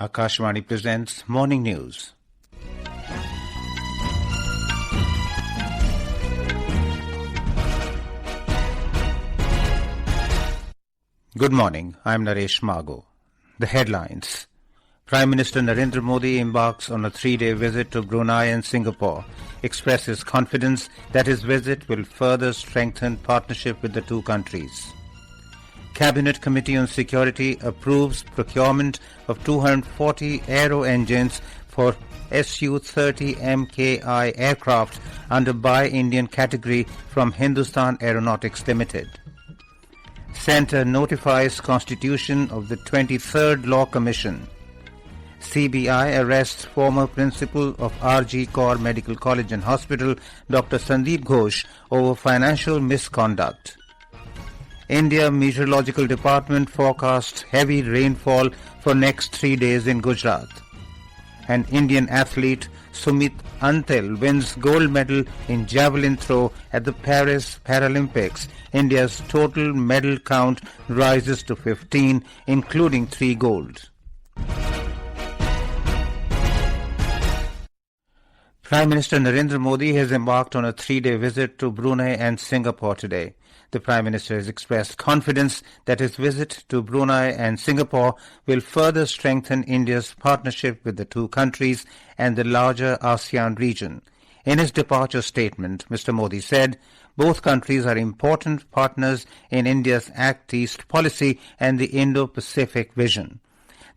Akashvani presents Morning News. Good morning, I'm Naresh Mago. The headlines. Prime Minister Narendra Modi embarks on a 3-day visit to Brunei and Singapore, expresses confidence that his visit will further strengthen partnership with the two countries. Cabinet Committee on Security approves procurement of 240 aero-engines for Su-30 MKI aircraft under Buy Indian category from Hindustan Aernautics Ltd. Centre notifies constitution of the 23rd Law Commission. CBI arrests former principal of RG Kaur Medical College and Hospital, Dr. Sandip Ghosh, over financial misconduct. India Meteorological Department forecasts heavy rainfall for next 3 days in Gujarat. And Indian athlete Sumit Antil wins gold medal in Javelin throw at the Paris Paralympics. India's total medal count rises to 15, including 3 gold. Prime Minister Narendra Modi has embarked on a 3-day visit to Brunei and Singapore today. The Prime Minister has expressed confidence that his visit to Brunei and Singapore will further strengthen India's partnership with the two countries and the larger ASEAN region. In his departure statement, Mr. Modi said, both countries are important partners in India's Act East policy and the Indo-Pacific vision.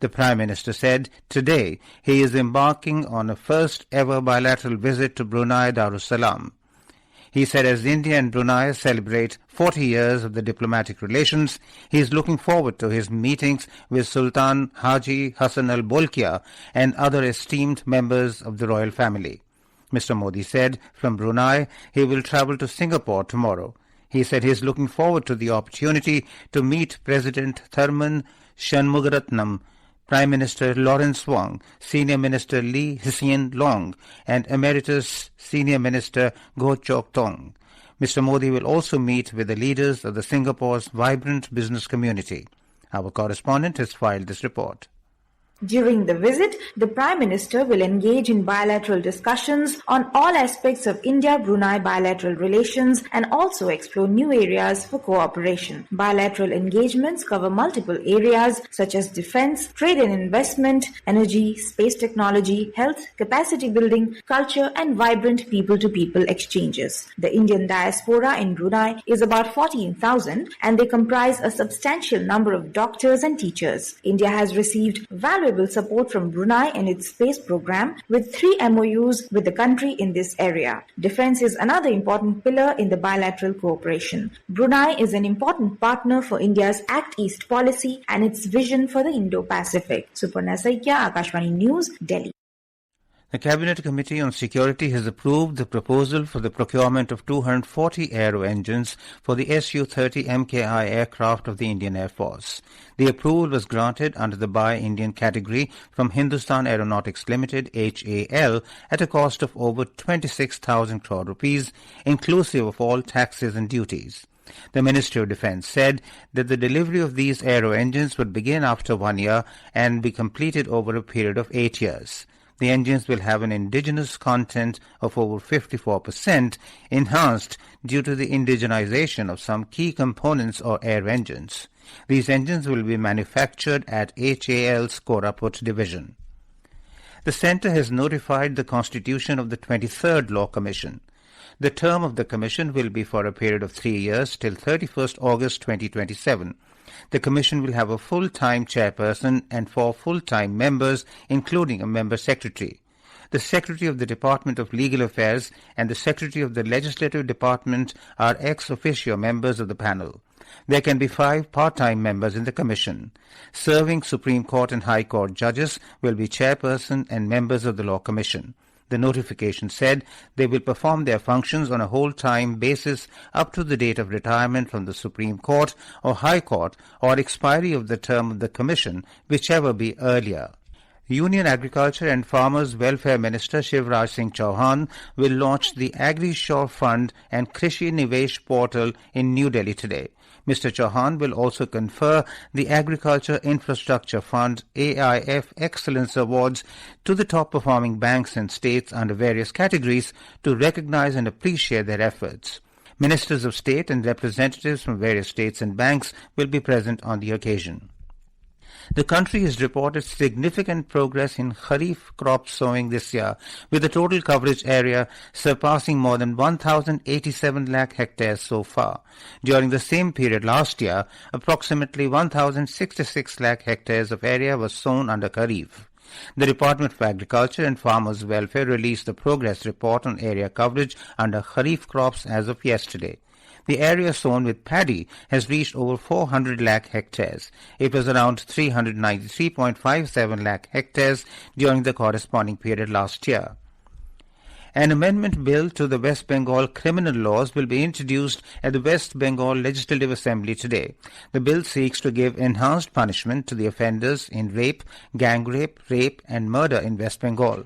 The Prime Minister said today he is embarking on a first-ever bilateral visit to Brunei Darussalam. He said as India and Brunei celebrate 40 years of the diplomatic relations, he is looking forward to his meetings with Sultan Haji Hassan Al Bolkiah and other esteemed members of the royal family. Mr. Modi said from Brunei he will travel to Singapore tomorrow. He said he is looking forward to the opportunity to meet President Tharman Shanmugaratnam, Prime Minister Lawrence Wong, Senior Minister Lee Hsien Loong, and Emeritus Senior Minister Goh Chok Tong. Mr. Modi will also meet with the leaders of the Singapore's vibrant business community. Our correspondent has filed this report. During the visit, the Prime Minister will engage in bilateral discussions on all aspects of India-Brunei bilateral relations and also explore new areas for cooperation. Bilateral engagements cover multiple areas such as defense, trade and investment, energy, space technology, health, capacity building, culture and vibrant people-to-people exchanges. The Indian diaspora in Brunei is about 14,000 and they comprise a substantial number of doctors and teachers. India has received valuable support from Brunei in its space program with 3 MOUs with the country in this area. Defense is another important pillar in the bilateral cooperation. Brunei is an important partner for India's Act East policy and its vision for the Indo-Pacific. Suparna Saikya, Akashvani News, Delhi. The Cabinet Committee on Security has approved the proposal for the procurement of 240 aero-engines for the Su-30 MKI aircraft of the Indian Air Force. The approval was granted under the Buy Indian category from Hindustan Aernautics Ltd, HAL, at a cost of over 26,000 crore rupees, inclusive of all taxes and duties. The Ministry of Defence said that the delivery of these aero-engines would begin after 1 year and be completed over a period of 8 years. The engines will have an indigenous content of over 54%, enhanced due to the indigenization of some key components or air engines. These engines will be manufactured at HAL's Koraput division. The Centre has notified the constitution of the 23rd Law Commission. The term of the Commission will be for a period of 3 years till 31st August 2027. The Commission will have a full-time chairperson and 4 full-time members, including a member secretary. The Secretary of the Department of Legal Affairs and the Secretary of the Legislative Department are ex officio members of the panel. There can be 5 part-time members in the Commission. Serving Supreme Court and High Court judges will be chairperson and members of the Law Commission. The notification said they will perform their functions on a whole-time basis up to the date of retirement from the Supreme Court or High Court or expiry of the term of the Commission, whichever be earlier. Union Agriculture and Farmers Welfare Minister Shivraj Singh Chauhan will launch the Agri-Shore Fund and Krishi Nivesh Portal in New Delhi today. Mr. Chauhan will also confer the Agriculture Infrastructure Fund AIF Excellence Awards to the top-performing banks and states under various categories to recognize and appreciate their efforts. Ministers of State and representatives from various states and banks will be present on the occasion. The country has reported significant progress in Kharif crop sowing this year, with the total coverage area surpassing more than 1,087 lakh hectares so far. During the same period last year, approximately 1,066 lakh hectares of area was sown under Kharif. The Department of Agriculture and Farmers' Welfare released the progress report on area coverage under Kharif crops as of yesterday. The area sown with paddy has reached over 400 lakh hectares. It was around 393.57 lakh hectares during the corresponding period last year. An amendment bill to the West Bengal criminal laws will be introduced at the West Bengal Legislative Assembly today. The bill seeks to give enhanced punishment to the offenders in rape, gang rape and murder in West Bengal.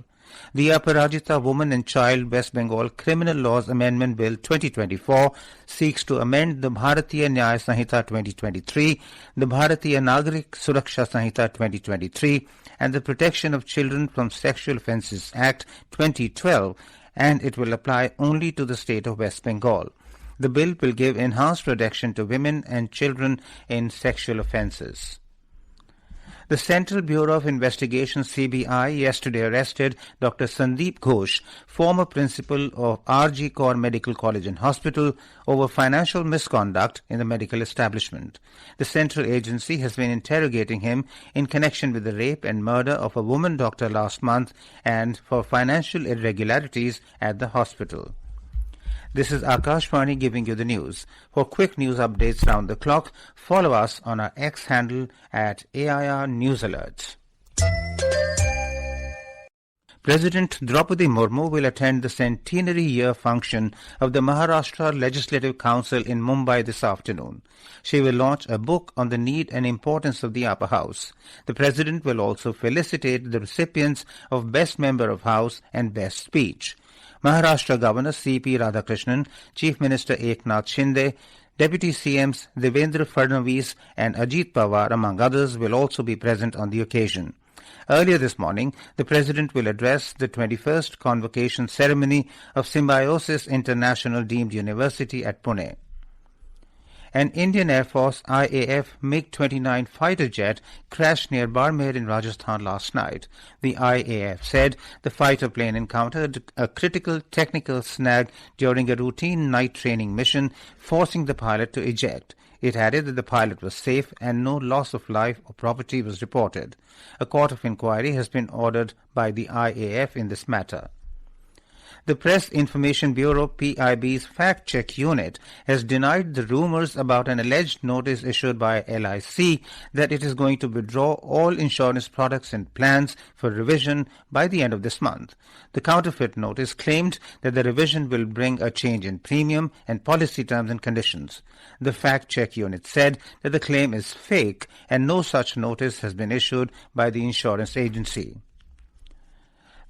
The Aparajita Woman and Child West Bengal Criminal Laws Amendment Bill 2024 seeks to amend the Bharatiya Nyaya Sanhita 2023, the Bharatiya Nagarik Suraksha Sanhita 2023, and the Protection of Children from Sexual Offences Act 2012, and it will apply only to the state of West Bengal. The bill will give enhanced protection to women and children in sexual offences. The Central Bureau of Investigation (CBI) yesterday arrested Dr. Sandip Ghosh, former principal of RG Kaur Medical College and Hospital, over financial misconduct in the medical establishment. The central agency has been interrogating him in connection with the rape and murder of a woman doctor last month and for financial irregularities at the hospital. This is Akashvani giving you the news. For quick news updates round the clock, follow us on our X handle at AIR News Alerts. President Draupadi Murmu will attend the centenary year function of the Maharashtra Legislative Council in Mumbai this afternoon. She will launch a book on the need and importance of the upper house. The President will also felicitate the recipients of Best Member of House and Best Speech. Maharashtra Governor C.P. Radhakrishnan, Chief Minister Eknath Shinde, Deputy CMs Devendra Fadnavis and Ajit Pawar, among others, will also be present on the occasion. Earlier this morning, the President will address the 21st convocation ceremony of Symbiosis International Deemed University at Pune. An Indian Air Force IAF MiG-29 fighter jet crashed near Barmer in Rajasthan last night. The IAF said the fighter plane encountered a critical technical snag during a routine night training mission, forcing the pilot to eject. It added that the pilot was safe and no loss of life or property was reported. A court of inquiry has been ordered by the IAF in this matter. The Press Information Bureau PIB's fact-check unit has denied the rumors about an alleged notice issued by LIC that it is going to withdraw all insurance products and plans for revision by the end of this month. The counterfeit notice claimed that the revision will bring a change in premium and policy terms and conditions. The fact-check unit said that the claim is fake and no such notice has been issued by the insurance agency.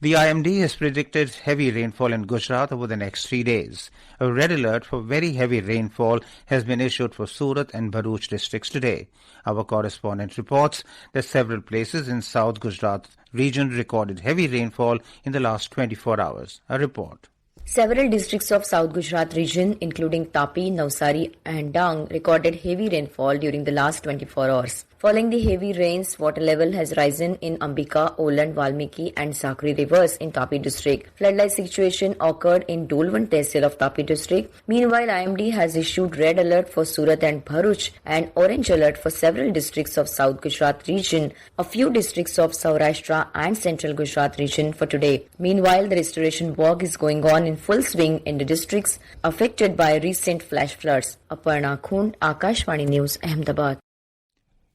The IMD has predicted heavy rainfall in Gujarat over the next 3 days. A red alert for very heavy rainfall has been issued for Surat and Bharuch districts today. Our correspondent reports that several places in South Gujarat region recorded heavy rainfall in the last 24 hours. A report. Several districts of South Gujarat region, including Tapi, Navsari and Dang, recorded heavy rainfall during the last 24 hours. Following the heavy rains, water level has risen in Ambika, Oland, Valmiki and Sakri rivers in Tapi district. Flood-like situation occurred in Dolwan Tehsil of Tapi district. Meanwhile, IMD has issued red alert for Surat and Bharuch and orange alert for several districts of South Gujarat region, a few districts of Saurashtra and Central Gujarat region for today. Meanwhile, the restoration work is going on in full swing in the districts affected by recent flash floods. Aparna Khund, Akashvani News, Ahmedabad.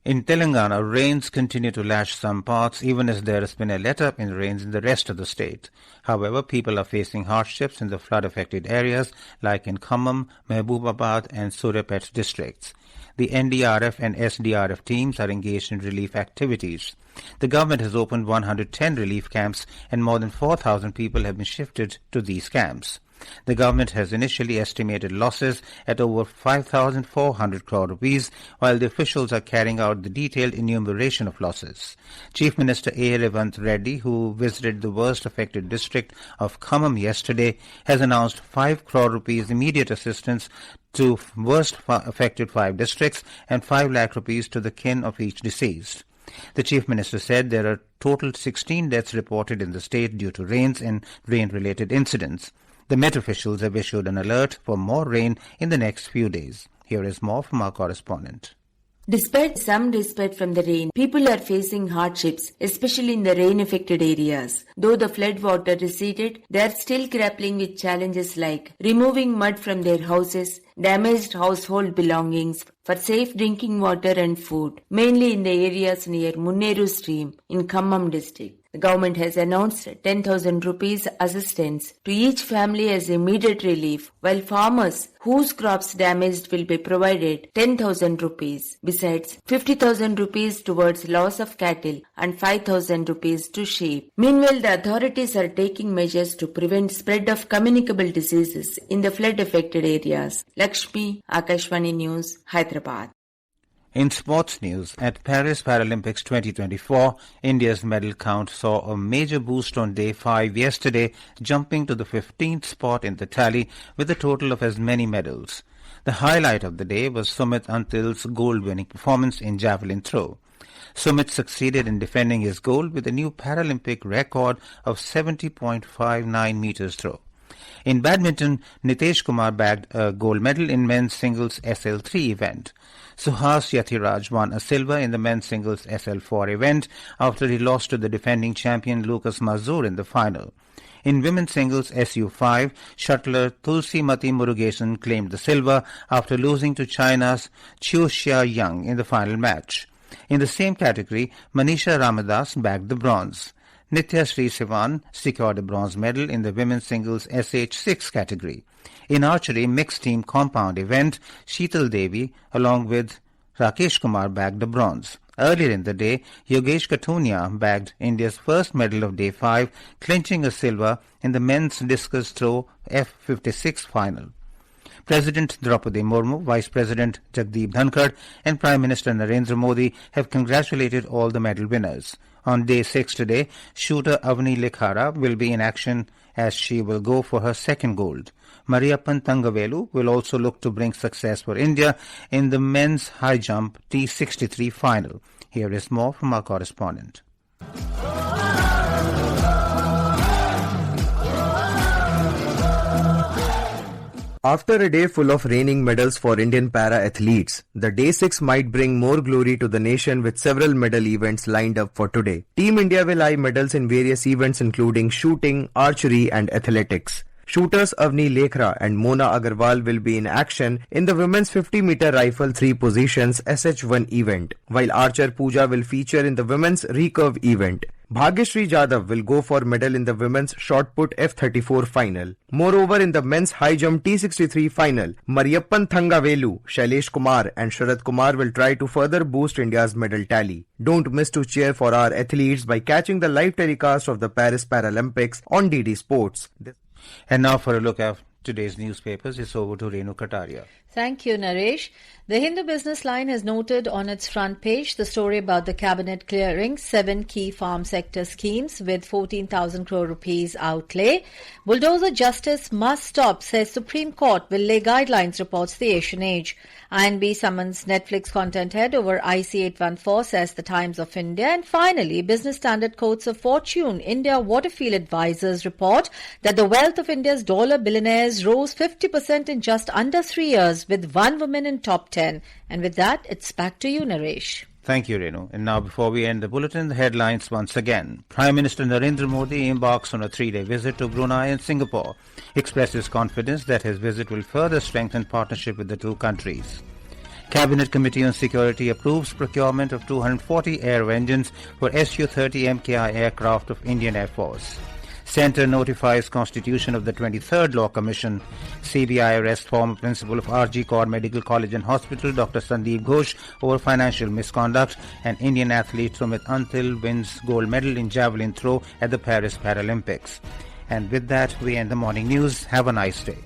In Telangana, rains continue to lash some parts even as there has been a let-up in rains in the rest of the state. However, people are facing hardships in the flood-affected areas like in Khammam, Mehboobabaad and Surapet districts. The NDRF and SDRF teams are engaged in relief activities. The government has opened 110 relief camps and more than 4,000 people have been shifted to these camps. The government has initially estimated losses at over 5,400 crore rupees, while the officials are carrying out the detailed enumeration of losses. Chief Minister A. Revant Reddy, who visited the worst affected district of Khammam yesterday, has announced 5 crore rupees immediate assistance to worst affected 5 districts and 5 lakh rupees to the kin of each deceased. The Chief Minister said there are total 16 deaths reported in the state due to rains and rain-related incidents. The Met officials have issued an alert for more rain in the next few days. Here is more from our correspondent. Despite some respite from the rain, people are facing hardships, especially in the rain-affected areas. Though the flood water receded, they are still grappling with challenges like removing mud from their houses, damaged household belongings for safe drinking water and food, mainly in the areas near Munneru stream in Khammam district. The government has announced 10,000 rupees assistance to each family as immediate relief, while farmers whose crops damaged will be provided 10,000 rupees. Besides, 50,000 rupees towards loss of cattle and 5,000 rupees to sheep. Meanwhile, the authorities are taking measures to prevent spread of communicable diseases in the flood-affected areas. Lakshmi, Akashvani News, Hyderabad. In sports news, at Paris Paralympics 2024, India's medal count saw a major boost on day 5 yesterday, jumping to the 15th spot in the tally with a total of as many medals. The highlight of the day was Sumit Antil's gold-winning performance in Javelin throw. Sumit succeeded in defending his gold with a new Paralympic record of 70.59 meters throw. In badminton, Nitesh Kumar bagged a gold medal in men's singles SL3 event. Suhas Yathiraj won a silver in the men's singles SL4 event after he lost to the defending champion Lucas Mazur in the final. In women's singles SU5, shuttler Tulsimati Murugesan claimed the silver after losing to China's Chiu Xia Yang in the final match. In the same category, Manisha Ramadas bagged the bronze. Nitya Sri Sivan secured a bronze medal in the women's singles SH6 category. In archery mixed team compound event, Sheetal Devi along with Rakesh Kumar bagged the bronze. Earlier in the day, Yogesh Katunia bagged India's first medal of day 5, clinching a silver in the men's discus throw F56 final. President Draupadi Murmu, Vice President Jagdeep Dhankar and Prime Minister Narendra Modi have congratulated all the medal winners. On day 6 today, shooter Avni Lekhara will be in action as she will go for her second gold. Mariyappan Thangavelu will also look to bring success for India in the men's high jump T63 final. Here is more from our correspondent. After a day full of reigning medals for Indian para-athletes, the day 6 might bring more glory to the nation with several medal events lined up for today. Team India will eye medals in various events including shooting, archery and athletics. Shooters Avni Lekhara and Mona Agarwal will be in action in the women's 50-meter rifle 3 positions SH1 event, while archer Pooja will feature in the women's recurve event. Bhagyashree Jadhav will go for medal in the women's shot put F34 final. Moreover, in the men's high jump T63 final, Mariyappan Thangavelu, Shailesh Kumar and Sharad Kumar will try to further boost India's medal tally. Don't miss to cheer for our athletes by catching the live telecast of the Paris Paralympics on DD Sports. And now for a look at today's newspapers, it's over to Renu Kataria. Thank you, Naresh. The Hindu Business Line has noted on its front page the story about the cabinet clearing 7 key farm sector schemes with 14,000 crore rupees outlay. Bulldozer justice must stop, says Supreme Court will lay guidelines, reports the Asian Age. INB summons Netflix content head over IC 814, says the Times of India. And finally, Business Standard quotes of Fortune India Waterfield Advisors report that the wealth of India's dollar billionaires rose 50% in just under 3 years, with one woman in top 10. And with that, it's back to you, Naresh. Thank you, Renu. And now, before we end the bulletin, the headlines once again. Prime Minister Narendra Modi embarks on a 3-day visit to Brunei and Singapore. Expresses confidence that his visit will further strengthen partnership with the two countries. Cabinet Committee on Security approves procurement of 240 aero-engines for Su-30 MKI aircraft of Indian Air Force. Centre notifies constitution of the 23rd Law Commission. CBI arrests former principal of RG Kaur Medical College and Hospital, Dr. Sandip Ghosh, over financial misconduct. And Indian athlete Sumit Antil wins gold medal in javelin throw at the Paris Paralympics. And with that, we end the morning news. Have a nice day.